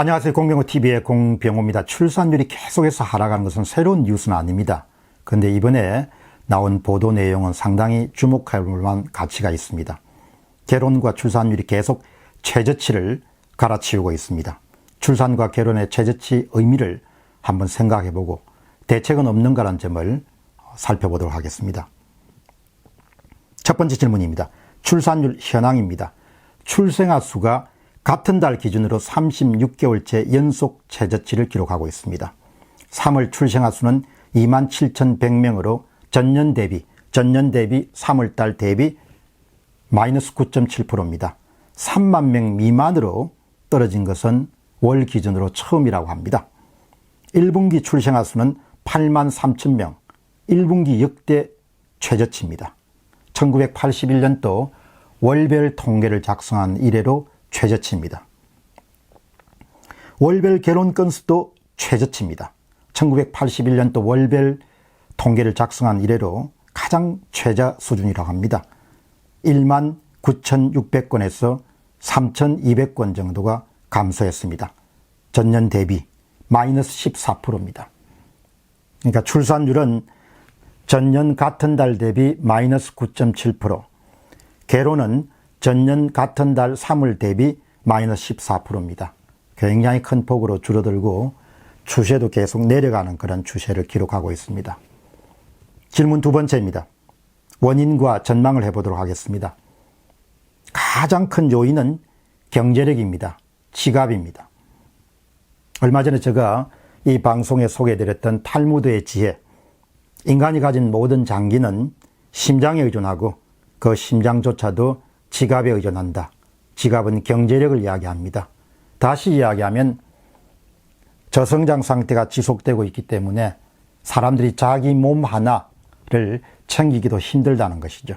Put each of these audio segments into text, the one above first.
안녕하세요. 공병호TV의 공병호입니다. 출산율이 계속해서 하락하는 것은 새로운 뉴스는 아닙니다. 그런데 이번에 나온 보도 내용은 상당히 주목할 만한 가치가 있습니다. 결혼과 출산율이 계속 최저치를 갈아치우고 있습니다. 출산과 결혼의 최저치 의미를 한번 생각해보고 대책은 없는가라는 점을 살펴보도록 하겠습니다. 첫 번째 질문입니다. 출산율 현황입니다. 출생아 수가 같은 달 기준으로 36개월째 연속 최저치를 기록하고 있습니다. 3월 출생아 수는 27,100명으로 전년 대비 3월달 대비 마이너스 9.7%입니다. 3만 명 미만으로 떨어진 것은 월 기준으로 처음이라고 합니다. 1분기 출생아 수는 8만 3천 명, 1분기 역대 최저치입니다. 1981년도 월별 통계를 작성한 이래로 최저치입니다. 월별 결혼 건수도 최저치입니다. 1981년도 월별 통계를 작성한 이래로 가장 최저 수준이라고 합니다. 1만 9,600건에서 3,200건 정도가 감소했습니다. 전년 대비 마이너스 14%입니다. 그러니까 출산율은 전년 같은 달 대비 마이너스 9.7%, 결혼은 전년 같은 달 3월 대비 마이너스 14%입니다. 굉장히 큰 폭으로 줄어들고 추세도 계속 내려가는 그런 추세를 기록하고 있습니다. 질문 두 번째입니다. 원인과 전망을 해보도록 하겠습니다. 가장 큰 요인은 경제력입니다. 지갑입니다. 얼마 전에 제가 이 방송에 소개해드렸던 탈무드의 지혜, 인간이 가진 모든 장기는 심장에 의존하고 그 심장조차도 지갑에 의존한다. 지갑은 경제력을 이야기합니다. 다시 이야기하면 저성장 상태가 지속되고 있기 때문에 사람들이 자기 몸 하나를 챙기기도 힘들다는 것이죠.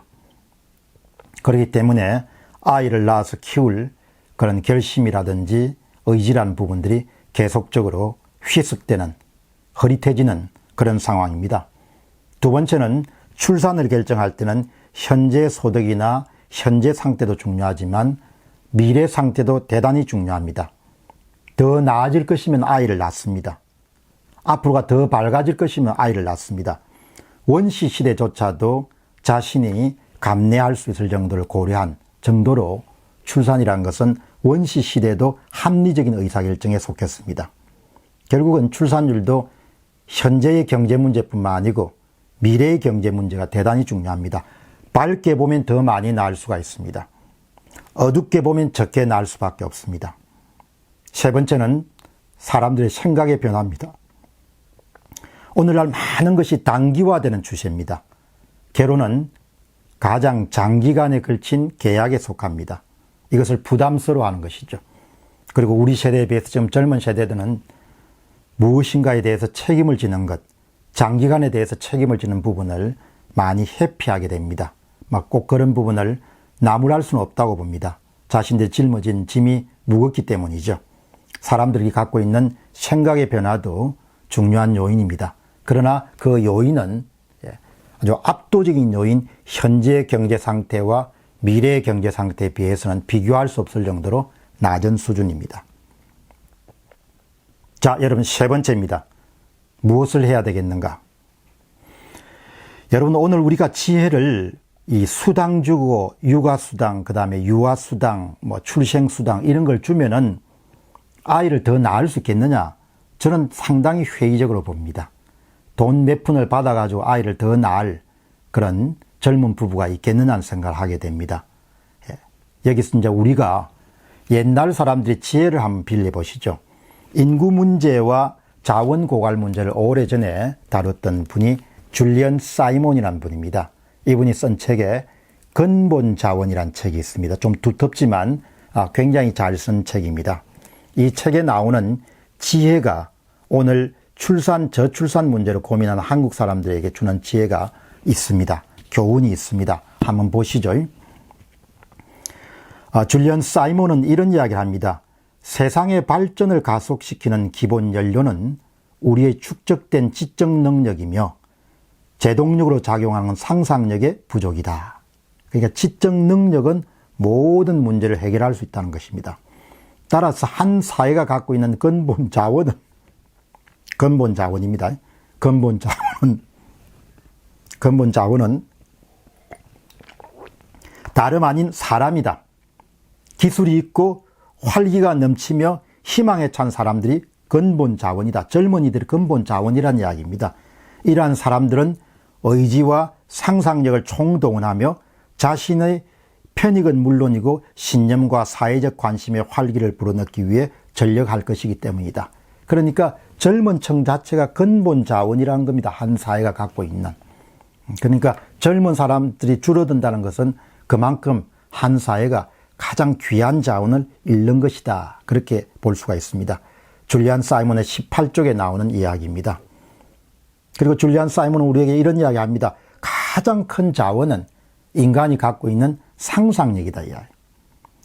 그렇기 때문에 아이를 낳아서 키울 그런 결심이라든지 의지라는 부분들이 계속적으로 휘습되는, 흐릿해지는 그런 상황입니다. 두 번째는 출산을 결정할 때는 현재 소득이나 현재 상태도 중요하지만 미래 상태도 대단히 중요합니다. 더 나아질 것이면 아이를 낳습니다. 앞으로가 더 밝아질 것이면 아이를 낳습니다. 원시 시대조차도 자신이 감내할 수 있을 정도를 고려한 정도로 출산이라는 것은 원시 시대도 합리적인 의사결정에 속했습니다. 결국은 출산율도 현재의 경제 문제뿐만 아니고 미래의 경제 문제가 대단히 중요합니다. 밝게 보면 더 많이 낳을 수가 있습니다. 어둡게 보면 적게 낳을 수밖에 없습니다. 세 번째는 사람들의 생각의 변화입니다. 오늘날 많은 것이 단기화되는 추세입니다. 결혼은 가장 장기간에 걸친 계약에 속합니다. 이것을 부담스러워하는 것이죠. 그리고 우리 세대에 비해서 좀 젊은 세대들은 무엇인가에 대해서 책임을 지는 것, 장기간에 대해서 책임을 지는 부분을 많이 회피하게 됩니다. 막 꼭 그런 부분을 나무랄 수는 없다고 봅니다. 자신들이 짊어진 짐이 무겁기 때문이죠. 사람들이 갖고 있는 생각의 변화도 중요한 요인입니다. 그러나 그 요인은 아주 압도적인 요인, 현재 경제 상태와 미래의 경제 상태에 비해서는 비교할 수 없을 정도로 낮은 수준입니다. 자, 여러분, 세 번째입니다. 무엇을 해야 되겠는가? 여러분, 오늘 우리가 지혜를 이 수당 주고 육아수당, 그 다음에 유아수당, 출생수당 이런 걸 주면은 아이를 더 낳을 수 있겠느냐? 저는 상당히 회의적으로 봅니다. 돈 몇 푼을 받아가지고 아이를 더 낳을 그런 젊은 부부가 있겠느냐는 생각을 하게 됩니다. 여기서 이제 우리가 옛날 사람들의 지혜를 한번 빌려보시죠. 인구 문제와 자원 고갈 문제를 오래전에 다뤘던 분이 줄리언 사이몬이라는 분입니다. 이분이 쓴 책에 근본 자원이라는 책이 있습니다. 좀 두텁지만 굉장히 잘 쓴 책입니다. 이 책에 나오는 지혜가 오늘 저출산 문제를 고민하는 한국 사람들에게 주는 지혜가 있습니다. 교훈이 있습니다. 한번 보시죠. 줄리언 사이몬은 이런 이야기를 합니다. 세상의 발전을 가속시키는 기본 연료는 우리의 축적된 지적 능력이며 제동력으로 작용하는 상상력의 부족이다. 그러니까 지적 능력은 모든 문제를 해결할 수 있다는 것입니다. 따라서 한 사회가 갖고 있는 근본 자원입니다. 근본 자원은 다름 아닌 사람이다. 기술이 있고 활기가 넘치며 희망에 찬 사람들이 근본 자원이다. 젊은이들이 근본 자원이라는 이야기입니다. 이러한 사람들은 의지와 상상력을 총동원하며 자신의 편익은 물론이고 신념과 사회적 관심의 활기를 불어넣기 위해 전력할 것이기 때문이다. 그러니까 젊은 층 자체가 근본 자원이라는 겁니다. 한 사회가 갖고 있는. 그러니까 젊은 사람들이 줄어든다는 것은 그만큼 한 사회가 가장 귀한 자원을 잃는 것이다. 그렇게 볼 수가 있습니다. 줄리안 사이먼의 18쪽에 나오는 이야기입니다. 그리고 줄리안 사이먼은 우리에게 이런 이야기 합니다. 가장 큰 자원은 인간이 갖고 있는 상상력이다.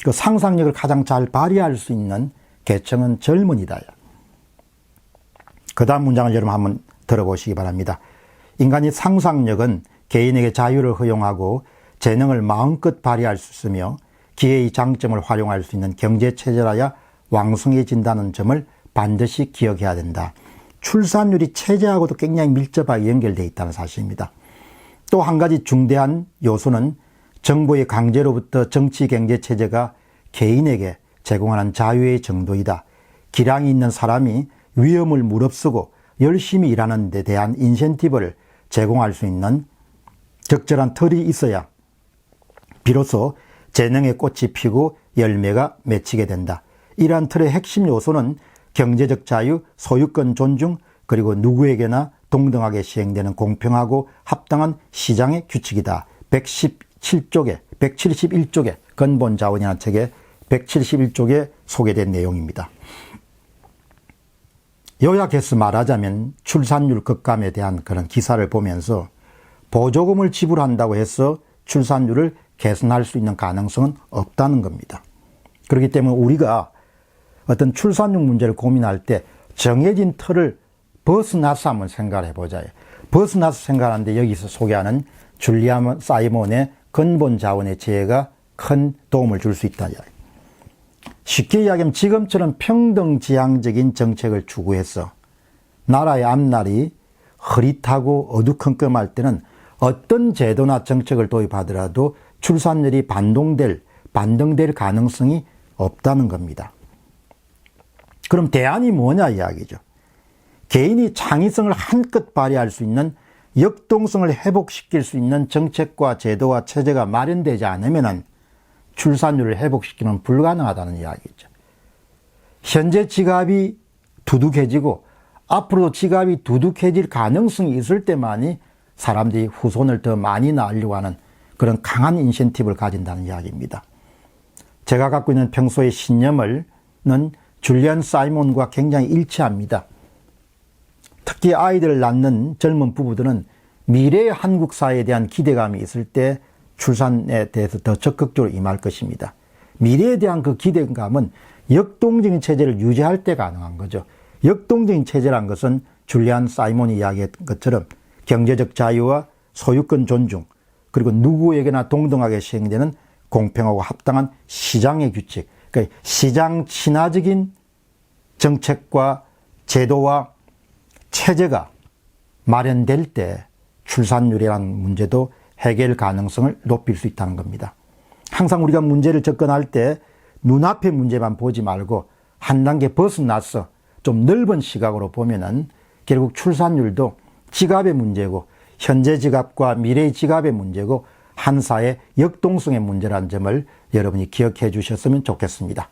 그 상상력을 가장 잘 발휘할 수 있는 계층은 젊은이다. 그 다음 문장을 여러분 한번 들어보시기 바랍니다. 인간의 상상력은 개인에게 자유를 허용하고 재능을 마음껏 발휘할 수 있으며 기회의 장점을 활용할 수 있는 경제체제라야 왕성해진다는 점을 반드시 기억해야 된다. 출산율이 체제하고도 굉장히 밀접하게 연결되어 있다는 사실입니다. 또 한 가지 중대한 요소는 정부의 강제로부터 정치 경제 체제가 개인에게 제공하는 자유의 정도이다. 기량이 있는 사람이 위험을 무릅쓰고 열심히 일하는 데 대한 인센티브를 제공할 수 있는 적절한 틀이 있어야 비로소 재능의 꽃이 피고 열매가 맺히게 된다. 이러한 틀의 핵심 요소는 경제적 자유, 소유권 존중, 그리고 누구에게나 동등하게 시행되는 공평하고 합당한 시장의 규칙이다. 171쪽에 근본 자원이라는 책의 171쪽에 소개된 내용입니다. 요약해서 말하자면 출산율 급감에 대한 그런 기사를 보면서 보조금을 지불한다고 해서 출산율을 개선할 수 있는 가능성은 없다는 겁니다. 그렇기 때문에 우리가 어떤 출산율 문제를 고민할 때 정해진 틀을 벗어나서 한번 생각을 해보자. 벗어나서 생각하는데 여기서 소개하는 줄리안 사이먼의 근본 자원의 지혜가 큰 도움을 줄 수 있다. 쉽게 이야기하면 지금처럼 평등지향적인 정책을 추구해서 나라의 앞날이 흐릿하고 어두컴컴할 때는 어떤 제도나 정책을 도입하더라도 출산율이 반등될 가능성이 없다는 겁니다. 그럼 대안이 뭐냐 이야기죠. 개인이 창의성을 한껏 발휘할 수 있는 역동성을 회복시킬 수 있는 정책과 제도와 체제가 마련되지 않으면 출산율을 회복시키는 불가능하다는 이야기죠. 현재 지갑이 두둑해지고 앞으로도 지갑이 두둑해질 가능성이 있을 때만이 사람들이 후손을 더 많이 낳으려고 하는 그런 강한 인센티브를 가진다는 이야기입니다. 제가 갖고 있는 평소의 신념은 줄리안 사이먼과 굉장히 일치합니다. 특히 아이들을 낳는 젊은 부부들은 미래의 한국 사회에 대한 기대감이 있을 때 출산에 대해서 더 적극적으로 임할 것입니다. 미래에 대한 그 기대감은 역동적인 체제를 유지할 때 가능한 거죠. 역동적인 체제란 것은 줄리안 사이먼이 이야기했던 것처럼 경제적 자유와 소유권 존중, 그리고 누구에게나 동등하게 시행되는 공평하고 합당한 시장의 규칙, 그러니까 시장 친화적인 정책과 제도와 체제가 마련될 때 출산율이라는 문제도 해결 가능성을 높일 수 있다는 겁니다. 항상 우리가 문제를 접근할 때 눈앞의 문제만 보지 말고 한 단계 벗어나서 좀 넓은 시각으로 보면은 결국 출산율도 지갑의 문제고 현재 지갑과 미래의 지갑의 문제고 한 사회의 역동성의 문제라는 점을 여러분이 기억해 주셨으면 좋겠습니다.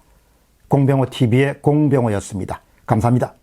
공병호 TV의 공병호였습니다. 감사합니다.